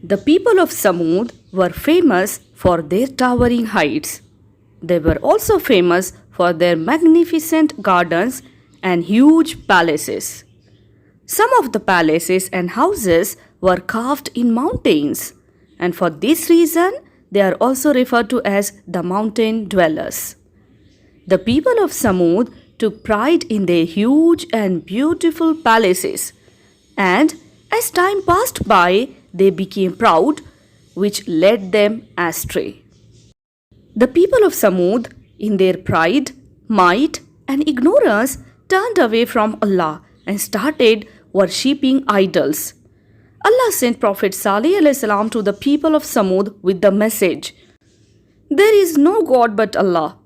The people of Samud were famous for their towering heights. They were also famous for their magnificent gardens and huge palaces. Some of the palaces and houses were carved in mountains, and for this reason, they are also referred to as the mountain dwellers. The people of Samud took pride in their huge and beautiful palaces, and as time passed by, they became proud, which led them astray. The people of Samud, in their pride, might, and ignorance, turned away from Allah and started worshipping idols. Allah sent Prophet Salih ﷺ to the people of Samud with the message, "There is no God but Allah."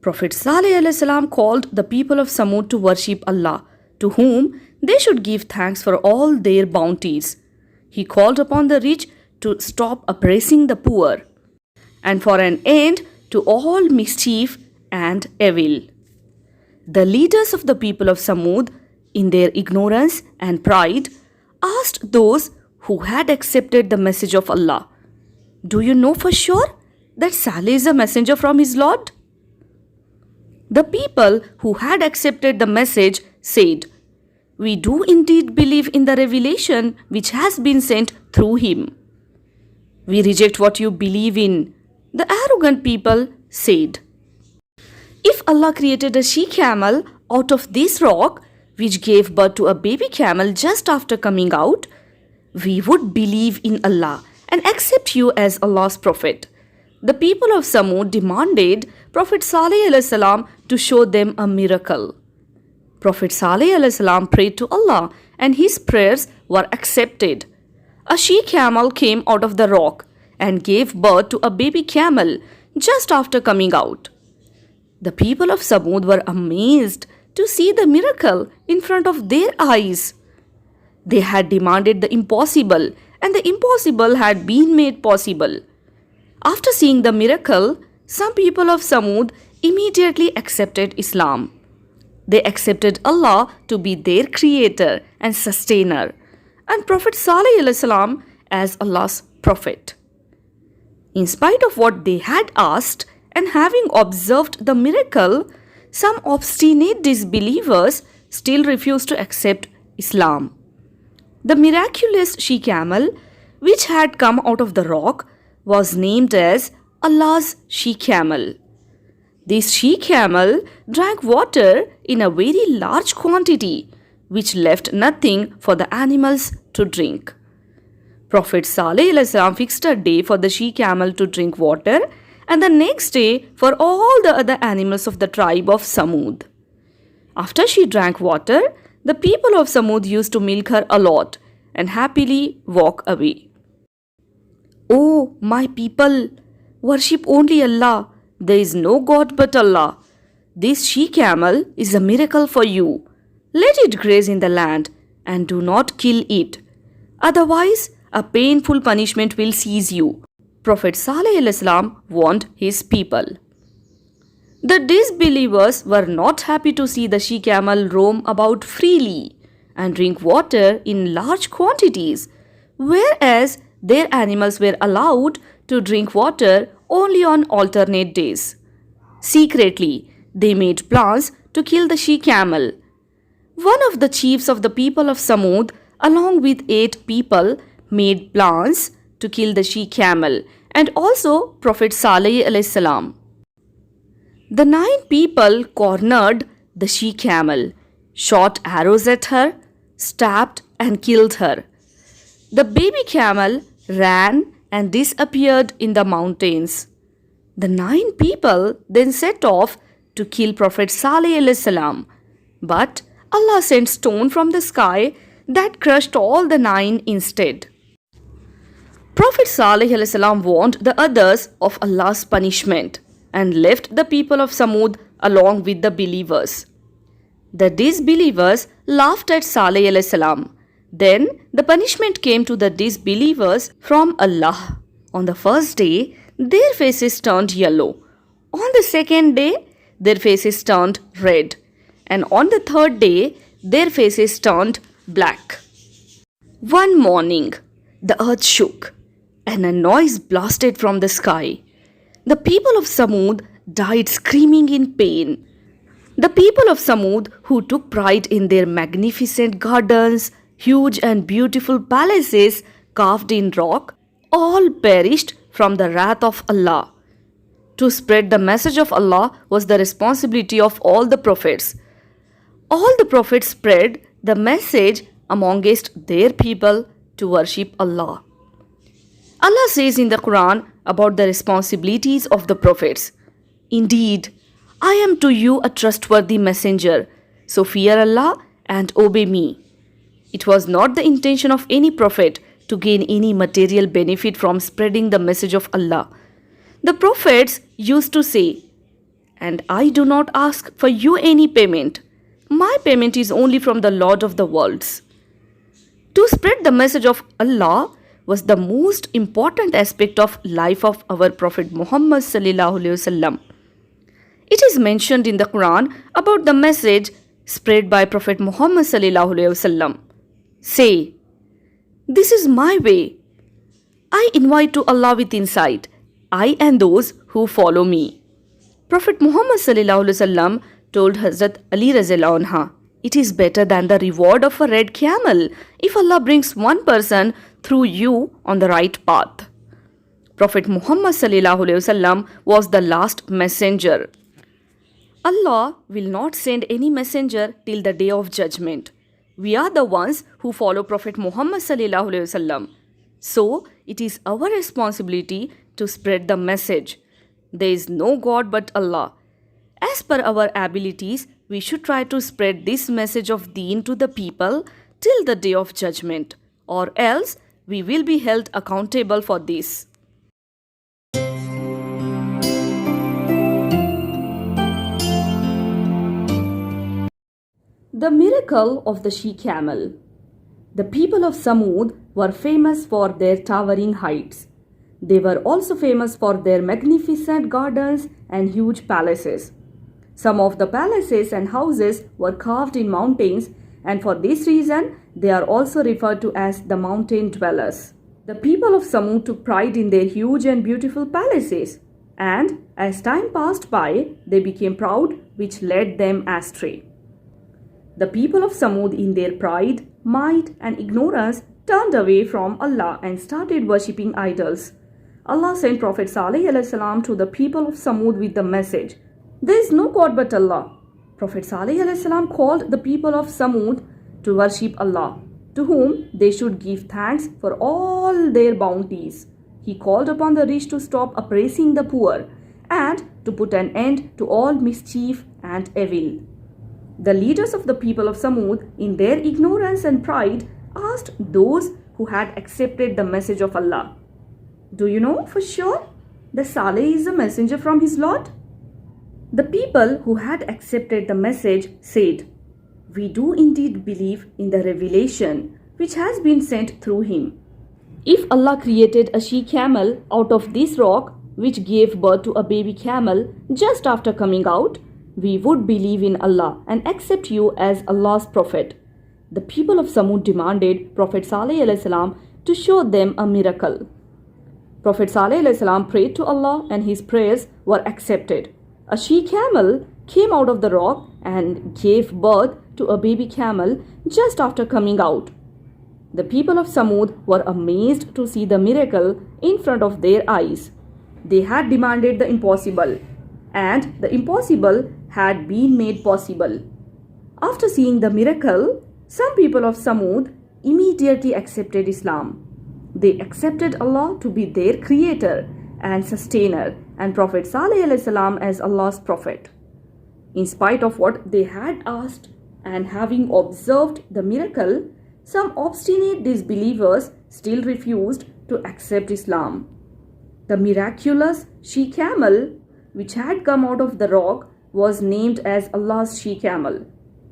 Prophet Salih ﷺ called the people of Samud to worship Allah, to whom they should give thanks for all their bounties. He called upon the rich to stop oppressing the poor, and for an end to all mischief and evil. The leaders of the people of Samud, in their ignorance and pride, asked those who had accepted the message of Allah, "Do you know for sure that Salih is a messenger from his Lord?" The people who had accepted the message said, "We do indeed believe in the revelation which has been sent through him." "We reject what you believe in," the arrogant people said. "If Allah created a she-camel out of this rock, which gave birth to a baby camel just after coming out, we would believe in Allah and accept you as Allah's prophet." The people of Samud demanded Prophet Salih ﷺ to show them a miracle. Prophet Salih ﷺ prayed to Allah and his prayers were accepted. A she-camel came out of the rock and gave birth to a baby camel just after coming out. The people of Samud were amazed to see the miracle in front of their eyes. They had demanded the impossible, and the impossible had been made possible. After seeing the miracle, some people of Samud immediately accepted Islam. They accepted Allah to be their creator and sustainer, and Prophet Salih ﷺ as Allah's prophet. In spite of what they had asked, and having observed the miracle, some obstinate disbelievers still refused to accept Islam. The miraculous she-camel, which had come out of the rock, was named as Allah's she-camel. This she-camel drank water in a very large quantity, which left nothing for the animals to drink. Prophet Salih ﷺ fixed a day for the she-camel to drink water, and the next day for all the other animals of the tribe of Samud. After she drank water, the people of Samud used to milk her a lot and happily walk away. "Oh, my people, worship only Allah. There is no God but Allah. This she-camel is a miracle for you. Let it graze in the land and do not kill it. Otherwise, a painful punishment will seize you." Prophet Salih ﷺ warned his people. The disbelievers were not happy to see the she-camel roam about freely and drink water in large quantities, whereas their animals were allowed to drink water only on alternate days. Secretly, they made plans to kill the she-camel. One of the chiefs of the people of Samud, along with 8 people, made plans to kill the she-camel, and also Prophet Salih ﷺ. The 9 people cornered the she-camel, shot arrows at her, stabbed and killed her. The baby camel ran and disappeared in the mountains. The 9 people then set off to kill Prophet Salih ﷺ, but Allah sent stone from the sky that crushed all the 9 instead. Prophet Salih ﷺ warned the others of Allah's punishment and left the people of Samud along with the believers. The disbelievers laughed at Salih ﷺ. Then the punishment came to the disbelievers from Allah. On the first day, their faces turned yellow. On the second day, their faces turned red. And on the third day, their faces turned black. One morning, The earth shook, and a noise blasted from the sky. The people of Samud died screaming in pain. The people of Samud, who took pride in their magnificent gardens, huge and beautiful palaces carved in rock, all perished from the wrath of Allah. To spread the message of Allah was the responsibility of all the prophets. All the prophets spread the message amongst their people to worship Allah. Allah says in the Quran about the responsibilities of the prophets. Indeed, I am to you a trustworthy messenger, so fear Allah and obey me. It was not the intention of any prophet to gain any material benefit from spreading the message of Allah. The prophets used to say, "And I do not ask for you any payment. My payment is only from the Lord of the worlds." To spread the message of Allah was the most important aspect of life of our Prophet Muhammad sallallahu alaihi wasallam. It is mentioned in the Quran about the message spread by Prophet Muhammad sallallahu alaihi wasallam. Say, "This is my way. I invite to Allah with insight, I and those who follow me." Prophet Muhammad sallallahu alaihi wasallam told Hazrat Ali radhiyallahu anha, "It is better than the reward of a red camel if Allah brings one person through you on the right path." Prophet Muhammad sallallahu alaihi wasallam was the last messenger. Allah will not send any messenger till the day of judgment. We are the ones who follow Prophet Muhammad sallallahu alaihi wasallam. So, it is our responsibility to spread the message. There is no God but Allah. As per our abilities, we should try to spread this message of Deen to the people till the day of judgment, or else we will be held accountable for this. The miracle of the she-camel. The people of Samud were famous for their towering heights. They were also famous for their magnificent gardens and huge palaces. Some of the palaces and houses were carved in mountains, and for this reason, they are also referred to as the mountain dwellers. The people of Samud took pride in their huge and beautiful palaces, and as time passed by, they became proud, which led them astray. The people of Samud, in their pride, might, and ignorance, turned away from Allah and started worshipping idols. Allah sent Prophet Salih alayhi salam to the people of Samud with the message, "There is no God but Allah." Prophet Salih alayhi salam called the people of Samud to worship Allah, to whom they should give thanks for all their bounties. He called upon the rich to stop oppressing the poor and to put an end to all mischief and evil. The leaders of the people of Samud, in their ignorance and pride, asked those who had accepted the message of Allah, "Do you know for sure that Saleh is a messenger from his Lord?" The people who had accepted the message said, "We do indeed believe in the revelation which has been sent through him. If Allah created a she-camel out of this rock which gave birth to a baby camel just after coming out, we would believe in Allah and accept you as Allah's prophet." The people of Samud demanded Prophet Saleh alayhi salam to show them a miracle. Prophet Saleh alayhi salam prayed to Allah and his prayers were accepted. A she-camel came out of the rock and gave birth to a baby camel just after coming out. The people of Samud were amazed to see the miracle in front of their eyes. They had demanded the impossible, and the impossible had been made possible. After seeing the miracle, some people of Samud immediately accepted Islam. They accepted Allah to be their creator and sustainer, and Prophet Saleh alayhi salam as Allah's prophet. In spite of what they had asked and having observed the miracle, some obstinate disbelievers still refused to accept Islam. The miraculous she-camel which had come out of the rock was named as Allah's she-camel.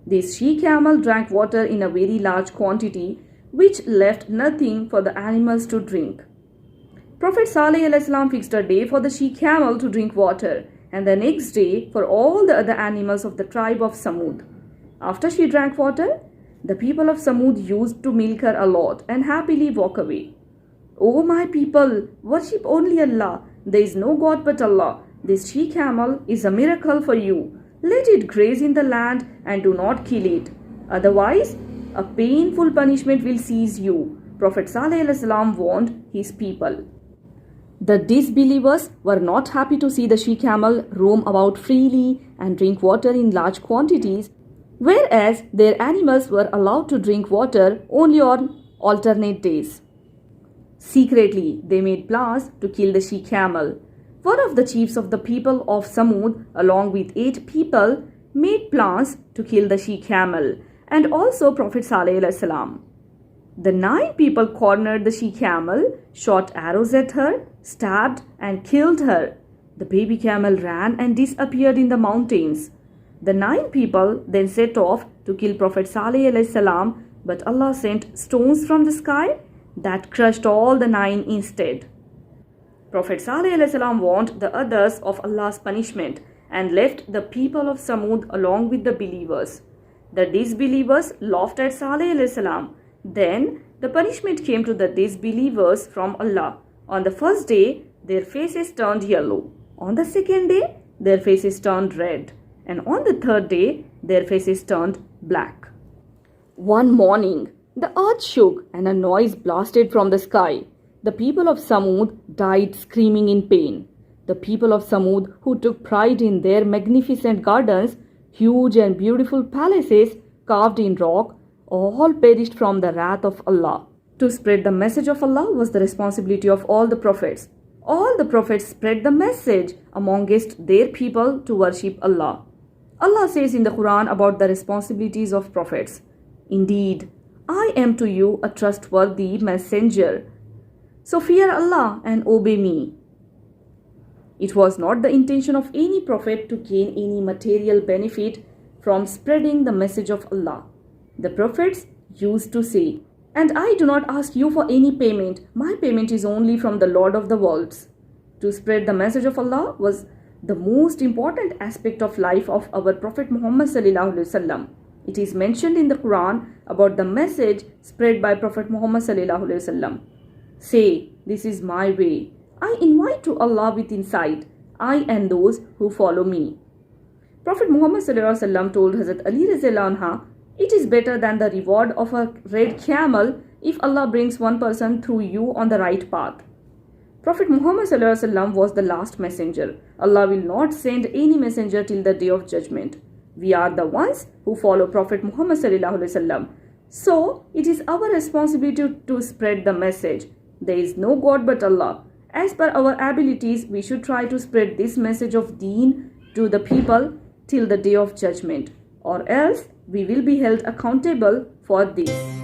This she-camel drank water in a very large quantity, which left nothing for the animals to drink. Prophet Saleh alayhi salam fixed a day for the she-camel to drink water, and the next day for all the other animals of the tribe of Samud. After she drank water, the people of Samud used to milk her a lot and happily walk away. O my people, worship only Allah. There is no God but Allah. This she-camel is a miracle for you. Let it graze in the land and do not kill it. Otherwise, a painful punishment will seize you. Prophet Saleh ﷺ warned his people. The disbelievers were not happy to see the she-camel roam about freely and drink water in large quantities, whereas their animals were allowed to drink water only on alternate days. Secretly, they made plans to kill the she-camel. One of the chiefs of the people of Samud, along with 8 people, made plans to kill the she-camel and also Prophet Saleh ﷺ. The 9 people cornered the she-camel, shot arrows at her, stabbed and killed her. The baby camel ran and disappeared in the mountains. The 9 people then set off to kill Prophet Saleh ﷺ, but Allah sent stones from the sky that crushed all the 9 instead. Prophet Saleh ﷺ warned the others of Allah's punishment and left the people of Samud along with the believers. The disbelievers laughed at Saleh ﷺ. Then the punishment came to the disbelievers from Allah. On the first day, their faces turned yellow. On the second day, their faces turned red. And on the third day, their faces turned black. One morning, the earth shook and a noise blasted from the sky. The people of Samud died screaming in pain. The people of Samud, who took pride in their magnificent gardens, huge and beautiful palaces carved in rock, all perished from the wrath of Allah. To spread the message of Allah was the responsibility of all the prophets. All the prophets spread the message amongst their people to worship Allah. Allah says in the Quran about the responsibilities of prophets, "Indeed, I am to you a trustworthy messenger. So fear Allah and obey me." It was not the intention of any prophet to gain any material benefit from spreading the message of Allah. The prophets used to say, "And I do not ask you for any payment. My payment is only from the Lord of the worlds." To spread the message of Allah was the most important aspect of life of our Prophet Muhammad sallallahu alaihi wasallam. It is mentioned in the Quran about the message spread by Prophet Muhammad sallallahu alaihi wasallam. Say, "This is my way. I invite to Allah with insight, I and those who follow me." Prophet Muhammad sallallahu alaihi wasallam told Hazrat Ali radhiyallahu anha, "It is better than the reward of a red camel if Allah brings one person through you on the right path." Prophet Muhammad sallallahu alaihi wasallam was the last messenger. Allah will not send any messenger till the day of judgment. We are the ones who follow Prophet Muhammad sallallahu alaihi wasallam. So, it is our responsibility to spread the message. There is no God but Allah. As per our abilities, we should try to spread this message of Deen to the people till the day of judgment, or else we will be held accountable for this.